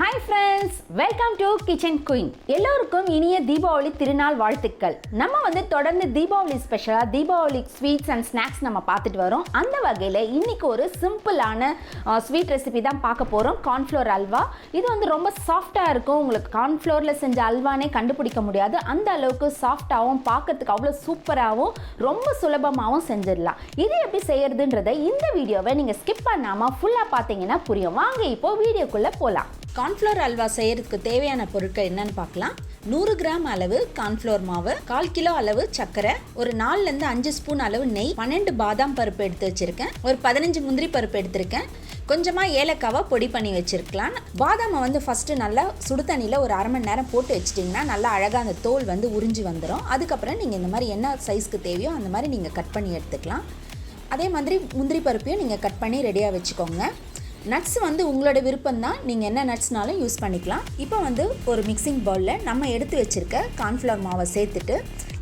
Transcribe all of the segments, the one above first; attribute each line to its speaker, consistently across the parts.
Speaker 1: Hi friends, welcome to Kitchen Queen. எல்லோருக்கும் இனிய தீபாவளி திருநாள் வாழ்த்துக்கள். நம்ம வந்து தொடர்ந்து தீபாவளி ஸ்பெஷலா தீபாவளி ஸ்வீட்ஸ் அண்ட் ஸ்நாக்ஸ் நம்ம பார்த்துட்டு வரோம். அந்த வகையில் இன்னைக்கு ஒரு சிம்பிளான ஸ்வீட் ரெசிபி தான் பார்க்க போகிறோம். கார்ன்ஃப்ளவர் அல்வா. இது வந்து ரொம்ப சாஃப்டாக இருக்கும். உங்களுக்கு கார்ன்ஃப்ளவரில் செஞ்ச அல்வானே கண்டுபிடிக்க முடியாது. அந்த அளவுக்கு சாஃப்டாகவும் பார்க்கறதுக்கு அவ்வளோ சூப்பராகவும் ரொம்ப சுலபமாகவும் செஞ்சிடலாம். இது எப்படி செய்யறதுன்றதை இந்த வீடியோவை நீங்கள் ஸ்கிப் பண்ணாமல் ஃபுல்லாக பார்த்தீங்கன்னா புரியும். வாங்க இப்போ வீடியோக்குள்ளே போகலாம்.
Speaker 2: கார்ன்ஃப்ளவர் அல்வா செய்கிறதுக்கு தேவையான பொருட்கள் என்னென்னு பார்க்கலாம். 100 கிராம் அளவு கார்ன்ஃப்ளவர் மாவு, 1/4 கிலோ அளவு சர்க்கரை, ஒரு 4லேருந்து 5 ஸ்பூன் அளவு நெய், 12 பாதாம் பருப்பு எடுத்து வச்சுருக்கேன், ஒரு 15 முந்திரி பருப்பு எடுத்திருக்கேன், கொஞ்சமாக ஏலக்காவை பொடி பண்ணி வச்சுருக்கலாம். பாதாமை வந்து ஃபஸ்ட்டு நல்லா சுடு தண்ணியில் ஒரு அரை மணி நேரம் போட்டு வச்சிட்டிங்கன்னா நல்லா அழகாக அந்த தோல் வந்து உறிஞ்சி வந்துடும். அதுக்கப்புறம் நீங்கள் இந்த மாதிரி என்ன சைஸ்க்கு தேவையோ அந்த மாதிரி நீங்கள் கட் பண்ணி எடுத்துக்கலாம். அதே மாதிரி முந்திரி பருப்பையும் நீங்கள் கட் பண்ணி ரெடியாக வச்சுக்கோங்க. நட்ஸ் வந்து உங்களோட விருப்பம் தான், நீங்கள் என்ன நட்ஸ்னாலும் யூஸ் பண்ணிக்கலாம். இப்போ வந்து ஒரு மிக்சிங் பவுலில் நம்ம எடுத்து வச்சுருக்க கார்ன்ஃப்ளவர் மாவை சேர்த்துட்டு,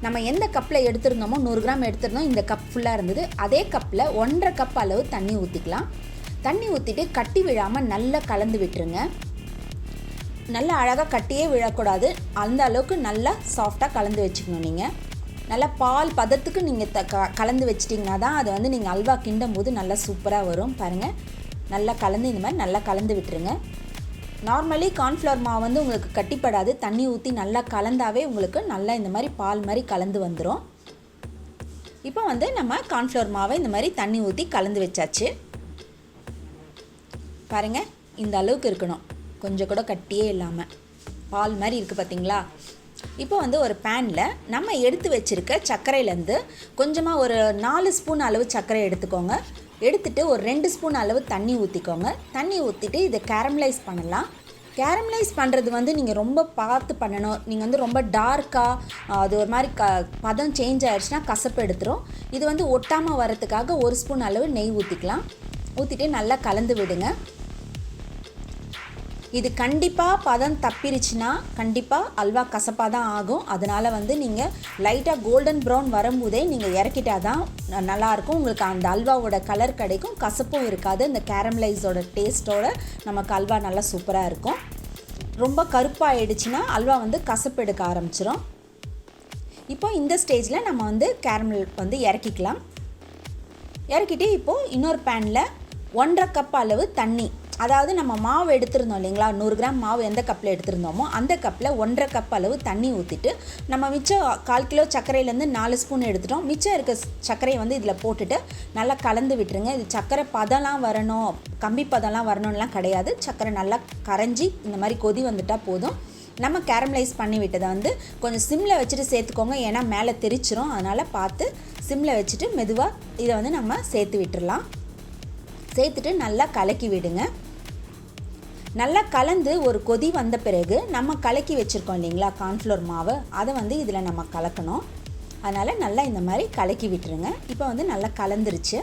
Speaker 2: நம்ம எந்த கப்பில் எடுத்திருந்தோமோ 100 கிராம் எடுத்திருந்தோம், இந்த கப் ஃபுல்லாக இருந்தது, அதே கப்பில் 1.5 கப் அளவு தண்ணி ஊற்றிக்கலாம். தண்ணி ஊற்றிட்டு கட்டி விழாமல் நல்லா கலந்து விட்டுருங்க. நல்லா அழகாக கட்டியே விழக்கூடாது, அந்த அளவுக்கு நல்லா சாஃப்டாக கலந்து வச்சுக்கணும். நீங்கள் நல்லா பால் பதத்துக்கு நீங்கள் கலந்து வச்சிட்டிங்கன்னா தான் அது வந்து நீங்கள் அல்வா கிண்டும் போது நல்லா சூப்பராக வரும். பாருங்கள், நல்லா கலந்து இந்த மாதிரி நல்லா கலந்து விட்டுருங்க. நார்மலி கார்ன்ஃப்ளவர் மாவு வந்து உங்களுக்கு கட்டிப்படாது, தண்ணி ஊற்றி நல்லா கலந்தாவே உங்களுக்கு நல்லா இந்த மாதிரி பால் மாதிரி கலந்து வந்துடும். இப்போ வந்து நம்ம கார்ன்ஃப்ளவர் மாவை இந்த மாதிரி தண்ணி ஊற்றி கலந்து வச்சாச்சு. பாருங்கள், இந்த அளவுக்கு இருக்கணும், கொஞ்சம் கூட கட்டியே இல்லாமல் பால் மாதிரி இருக்குது பார்த்தீங்களா. இப்போ வந்து ஒரு பேனில் நம்ம எடுத்து வச்சுருக்க சர்க்கரையிலேருந்து கொஞ்சமாக ஒரு 4 ஸ்பூன் அளவு சர்க்கரை எடுத்துக்கோங்க. எடுத்துகிட்டு ஒரு 2 ஸ்பூன் அளவு தண்ணி ஊற்றிக்கோங்க. தண்ணி ஊற்றிட்டு இதை கேரமலைஸ் பண்ணலாம். கேரமலைஸ் பண்ணுறது வந்து நீங்கள் ரொம்ப பார்த்து பண்ணணும். நீங்கள் வந்து ரொம்ப டார்க்காக அது ஒரு மாதிரி பதம் சேஞ்ச் ஆகிடுச்சுன்னா கசப்பு எடுத்துரும். இது வந்து ஒட்டாமல் வரத்துக்காக 1 ஸ்பூன் அளவு நெய் ஊற்றிக்கலாம். ஊற்றிட்டு நல்லா கலந்து விடுங்க. இது கண்டிப்பாக பதம் தப்பிருச்சுன்னா கண்டிப்பாக அல்வா கசப்பாக தான் ஆகும். அதனால் வந்து நீங்கள் லைட்டாக கோல்டன் ப்ரௌன் வரும்போதே நீங்கள் இறக்கிட்டால் தான் நல்லாயிருக்கும். உங்களுக்கு அந்த அல்வாவோட கலர் கிடைக்கும், கசப்பும் இருக்காது. இந்த கேரமலைஸோட டேஸ்ட்டோட நமக்கு அல்வா நல்லா சூப்பராக இருக்கும். ரொம்ப கருப்பாகிடுச்சுன்னா அல்வா வந்து கசப்பு எடுக்க ஆரம்பிச்சிடும். இப்போ இந்த ஸ்டேஜில் நம்ம வந்து கேரமல் வந்து இறக்கிக்கலாம். இறக்கிட்டு இப்போது இன்னொரு பேனில் 1.5 கப் அளவு தண்ணி, அதாவது நம்ம மாவு எடுத்திருந்தோம் இல்லைங்களா, 100 கிராம் மாவு எந்த கப்பில் எடுத்திருந்தோமோ அந்த கப்பில் 1.5 கப் அளவு தண்ணி ஊற்றிட்டு, நம்ம மிச்சம் 1/4 கிலோ சர்க்கரையிலேருந்து 4 ஸ்பூன் எடுத்துட்டோம். மிச்சம் இருக்க சர்க்கரையை வந்து இதில் போட்டுட்டு நல்லா கலந்து விட்டுருங்க. இது சர்க்கரை பதம்லாம் வரணும், கம்பி பதம்லாம் வரணும்லாம் கிடையாது. சர்க்கரை நல்லா கரைஞ்சி இந்த மாதிரி கொதி வந்துட்டால் போதும். நம்ம கேரமலைஸ் பண்ணி விட்டதை வந்து கொஞ்சம் சிம்மில் வச்சுட்டு சேர்த்துக்கோங்க, ஏன்னா மேலே தெரிச்சிரும். அதனால் பார்த்து சிம்மில் வச்சுட்டு மெதுவாக இதை வந்து நம்ம சேர்த்து விட்டுடலாம். சேர்த்துட்டு நல்லா கலக்கி விடுங்க. நல்லா கலந்து ஒரு கொதி வந்த பிறகு நம்ம கலக்கி வச்சுருக்கோம் இல்லைங்களா கார்ன்ஃப்ளவர் மாவு, அதை வந்து இதில் நம்ம கலக்கணும். அதனால் நல்லா இந்த மாதிரி கலக்கி விட்டுருங்க. இப்போ வந்து நல்லா கலந்துருச்சு.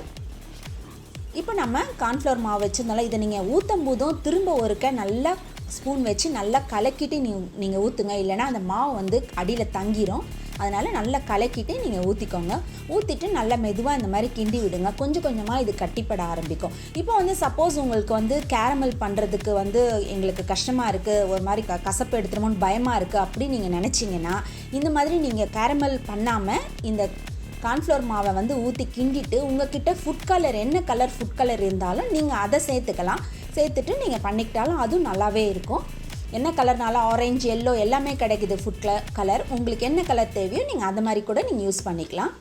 Speaker 2: இப்போ நம்ம கார்ன்ஃப்ளவர் மாவு வச்சுருந்தாலும் இதை நீங்கள் ஊற்றும் போதும் திரும்ப ஒருக்க நல்லா ஸ்பூன் வச்சு நல்லா கலக்கிட்டு நீங்கள் ஊற்றுங்க, இல்லைனா அந்த மாவு வந்து அடியில் தங்கிரும். அதனால் நல்லா கலக்கிட்டு நீங்கள் ஊற்றிக்கோங்க. ஊற்றிட்டு நல்லா மெதுவாக இந்த மாதிரி கிண்டி விடுங்க. கொஞ்சம் கொஞ்சமாக இது கட்டிப்பட ஆரம்பிக்கும். இப்போ வந்து சப்போஸ் உங்களுக்கு வந்து கேரமல் பண்ணுறதுக்கு வந்து எங்களுக்கு கஷ்டமாக இருக்குது, ஒரு மாதிரி கசப்பு எடுத்துருமோன்னு பயமாக இருக்குது அப்படி நீங்கள் நினச்சிங்கன்னா இந்த மாதிரி நீங்கள் கேரமல் பண்ணாமல் இந்த கார்ன்ஃப்ளவர் மாவை வந்து ஊற்றி கிண்டிட்டு உங்கள்கிட்ட ஃபுட் கலர் என்ன கலர் ஃபுட் கலர் இருந்தாலும் நீங்கள் அதை சேர்த்துக்கலாம். சேர்த்துட்டு நீங்கள் பண்ணிக்கிட்டாலும் அதுவும் நல்லாவே இருக்கும். என்ன கலர்னால ஆரஞ்சு, எல்லோ எல்லாமே கிடைக்குது ஃபுட் கலர். உங்களுக்கு என்ன கலர் தேவையோ நீங்கள் அந்த மாதிரி கூட நீங்கள் யூஸ் பண்ணிக்கலாம்.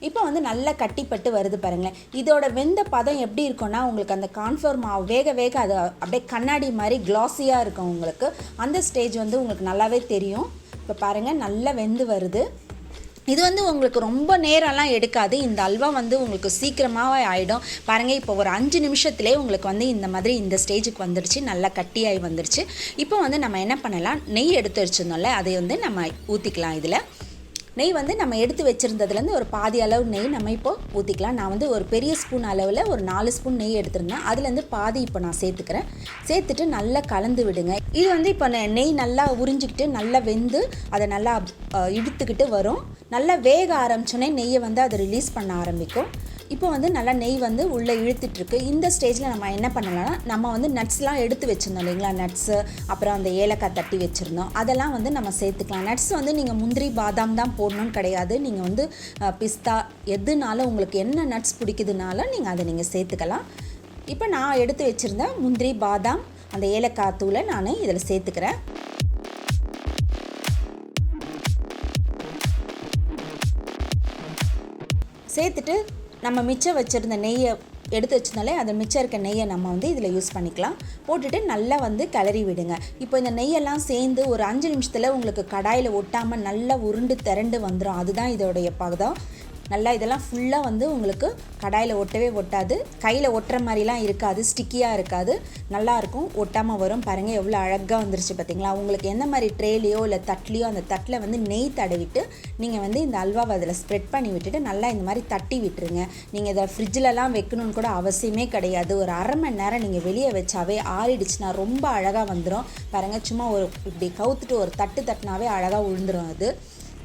Speaker 2: இப்போ வந்து நல்லா கட்டிப்பட்டு வருது பாருங்களேன். இதோட வெந்த பதம் எப்படி இருக்கும்னா உங்களுக்கு அந்த கார்ன்ஃப்ளவர் மாவு வேக வேக அது அப்படியே கண்ணாடி மாதிரி கிளாஸியாக இருக்கும். உங்களுக்கு அந்த ஸ்டேஜ் வந்து உங்களுக்கு நல்லாவே தெரியும். இப்போ பாருங்கள், நல்லா வெந்து வருது. இது வந்து உங்களுக்கு ரொம்ப நேரம்லாம் எடுக்காது. இந்த அல்வா வந்து உங்களுக்கு சீக்கிரமாகவே ஆகிடும். பாருங்கள், இப்போ ஒரு 5 நிமிஷத்துலேயே உங்களுக்கு வந்து இந்த மாதிரி இந்த ஸ்டேஜுக்கு வந்துடுச்சு, நல்லா கட்டியாகி வந்துடுச்சு. இப்போ வந்து நம்ம என்ன பண்ணலாம், நெய் எடுத்து வச்சுருந்தோம்ல அதை வந்து நம்ம ஊற்றிக்கலாம். இதில் நெய் வந்து நம்ம எடுத்து வச்சுருந்ததுலேருந்து ஒரு பாதி அளவு நெய் நம்ம இப்போ ஊற்றிக்கலாம். நான் வந்து ஒரு பெரிய ஸ்பூன் அளவில் ஒரு 4 ஸ்பூன் நெய் எடுத்துருந்தேன், அதுலேருந்து பாதி இப்போ நான் சேர்த்துக்கிறேன். சேர்த்துட்டு நல்லா கலந்து விடுங்க. இது வந்து இப்போ நெய் நல்லா உறிஞ்சிக்கிட்டு நல்லா வெந்து அதை நல்லா இழுத்துக்கிட்டு வரும். நல்லா வேக ஆரம்பிச்சோன்னே நெய்யை வந்து அதை ரிலீஸ் பண்ண ஆரம்பிக்கும். இப்போ வந்து நல்லா நெய் வந்து உள்ளே இழுத்துட்ருக்கு. இந்த ஸ்டேஜில் நம்ம என்ன பண்ணலாம்னா, நம்ம வந்து நட்ஸ்லாம் எடுத்து வச்சுருந்தோம் இல்லைங்களா, நட்ஸு அப்புறம் அந்த ஏலக்காய் தட்டி வச்சுருந்தோம், அதெல்லாம் வந்து நம்ம சேர்த்துக்கலாம். நட்ஸ் வந்து நீங்கள் முந்திரி பாதாம் தான் போடணும்னு கிடையாது. நீங்கள் வந்து பிஸ்தா எதுனாலும் உங்களுக்கு என்ன நட்ஸ் பிடிக்குதுனாலும் நீங்கள் அதை நீங்கள் சேர்த்துக்கலாம். இப்போ நான் எடுத்து வச்சுருந்த முந்திரி பாதாம் அந்த ஏலக்காய் தூளை நான் இதில் சேர்த்துக்கிறேன். சேர்த்துட்டு நம்ம மிச்சம் வச்சுருந்த நெய்யை எடுத்து வச்சதுனாலே அந்த மிச்சம் இருக்க நெய்யை நம்ம வந்து இதில் யூஸ் பண்ணிக்கலாம். போட்டுட்டு நல்லா வந்து கிளறி விடுங்க. இப்போ இந்த நெய்யெல்லாம் சேர்ந்து ஒரு 5 நிமிஷத்தில் உங்களுக்கு கடாயில் ஒட்டாமல் நல்லா உருண்டு திரண்டு வந்துடும். அதுதான் இதோடைய பதம். நல்லா இதெல்லாம் ஃபுல்லாக வந்து உங்களுக்கு கடாயில் ஒட்டவே ஒட்டாது, கையில் ஒட்டுற மாதிரிலாம் இருக்காது, ஸ்டிக்கியாக இருக்காது, நல்லாயிருக்கும், ஒட்டாமல் வரும். பாருங்கள் எவ்வளோ அழகாக வந்துருச்சு பார்த்தீங்களா. உங்களுக்கு எந்த மாதிரி ட்ரேலையோ இல்லை தட்லேயோ அந்த தட்டில் வந்து நெய் தடவிட்டு நீங்கள் வந்து இந்த அல்வாவை அதில் ஸ்ப்ரெட் பண்ணி விட்டுட்டு நல்லா இந்த மாதிரி தட்டி விட்டுருங்க. நீங்கள் இதை ஃப்ரிட்ஜிலலாம் வைக்கணும்னு கூட அவசியமே கிடையாது. ஒரு அரை மணி நேரம் நீங்கள் வெளியே வச்சாவே ஆறிடுச்சுன்னா ரொம்ப அழகாக வந்துடும். பாருங்கள் சும்மா ஒரு இப்படி கவுத்துட்டு ஒரு தட்டு தட்டினாவே அழகாக விழுந்துடும். அது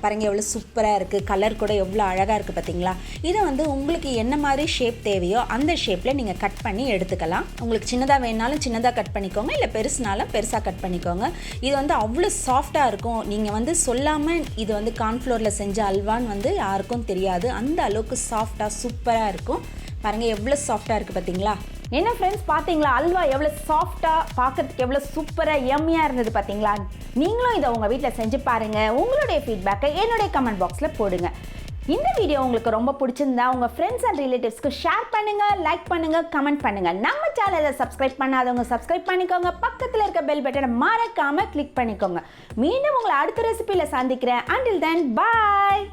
Speaker 2: பாருங்கள் எவ்வளோ சூப்பராக இருக்குது, கலர் கூட எவ்வளோ அழகாக இருக்குது பார்த்தீங்களா. இதை வந்து உங்களுக்கு என்ன மாதிரி ஷேப் தேவையோ அந்த ஷேப்பில் நீங்கள் கட் பண்ணி எடுத்துக்கலாம். உங்களுக்கு சின்னதாக வேணாலும் சின்னதாக கட் பண்ணிக்கோங்க, இல்லை பெருசுனாலும் பெருசாக கட் பண்ணிக்கோங்க. இது வந்து அவ்வளோ சாஃப்டாக இருக்கும். நீங்கள் வந்து சொல்லாமல் இது வந்து கார்ன்ஃப்ளோரில் செஞ்ச அல்வான்னு வந்து யாருக்கும் தெரியாது. அந்த அளவுக்கு சாஃப்டாக சூப்பராக இருக்கும். பாருங்கள் எவ்வளோ சாஃப்டாக இருக்குது பார்த்தீங்களா.
Speaker 1: என்ன ஃப்ரெண்ட்ஸ் பார்த்தீங்களா, அல்வா எவ்வளோ சாஃப்டாக பார்க்கறதுக்கு எவ்வளோ சூப்பராக எம்மியாக இருந்தது பார்த்தீங்களா. நீங்களும் இதை உங்கள் வீட்டில் செஞ்சு பாருங்கள். உங்களுடைய ஃபீட்பேக்கை என்னுடைய கமெண்ட் பாக்ஸில் போடுங்க. இந்த வீடியோ உங்களுக்கு ரொம்ப பிடிச்சிருந்தா உங்கள் ஃப்ரெண்ட்ஸ் அண்ட் ரிலேட்டிவ்ஸ்க்கு ஷேர் பண்ணுங்கள், லைக் பண்ணுங்கள், கமெண்ட் பண்ணுங்கள். நம்ம சேனலை சப்ஸ்கிரைப் பண்ணாதவங்க சப்ஸ்கிரைப் பண்ணிக்கோங்க. பக்கத்தில் இருக்க பெல் பட்டனை மறக்காமல் கிளிக் பண்ணிக்கோங்க. மீண்டும் உங்களை அடுத்த ரெசிபியில் சந்திக்கிறேன். until then bye.